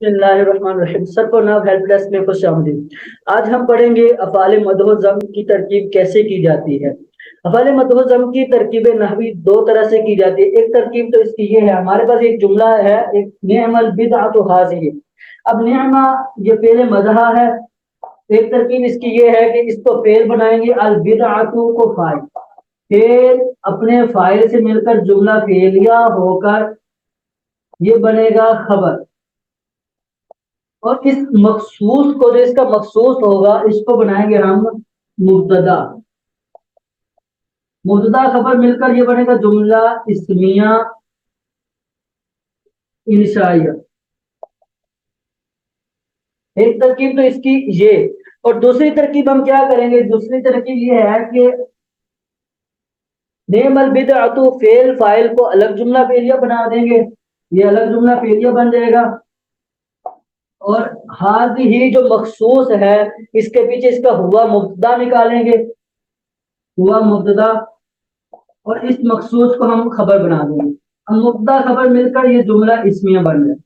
بسم اللہ الرحمن الرحیم، سب کو نام ہیلپ ڈیسک میں خوش آمدید۔ آج ہم پڑھیں گے افعال مد و ضم کی ترکیب کیسے کی جاتی ہے۔ افعال مد و ضم کی ترکیب نحوی دو طرح سے کی جاتی ہے۔ ایک ترکیب تو اس کی یہ ہے، ہمارے پاس ایک جملہ ہے، ایک نعم البدعۃ ھذہ۔ اب نعمہ یہ فعل مدحہ ہے۔ ایک ترکیب اس کی یہ ہے کہ اس کو فعل بنائیں گے، البدعۃ کو فاعل، فعل اپنے فاعل سے مل کر جملہ فعلیہ ہو کر یہ بنے گا خبر، اور اس مخصوص کو جو اس کا مخصوص ہوگا اس کو بنائیں گے ہم مبتدا۔ مبتدا خبر مل کر یہ بنے گا جملہ اسمیہ انشائیہ۔ ایک ترکیب تو اس کی یہ، اور دوسری ترکیب ہم کیا کریں گے، دوسری ترکیب یہ ہے کہ نعم البدعۃ فعل فاعل کو الگ جملہ فعلیہ بنا دیں گے، یہ الگ جملہ فعلیہ بن جائے گا، اور ہی جو مخصوص ہے اس کے پیچھے اس کا ہوا مبتدا نکالیں گے، ہوا مبتدا، اور اس مخصوص کو ہم خبر بنا دیں گے۔ اب مبتدا خبر مل کر یہ جملہ اسمیہ بن جائے۔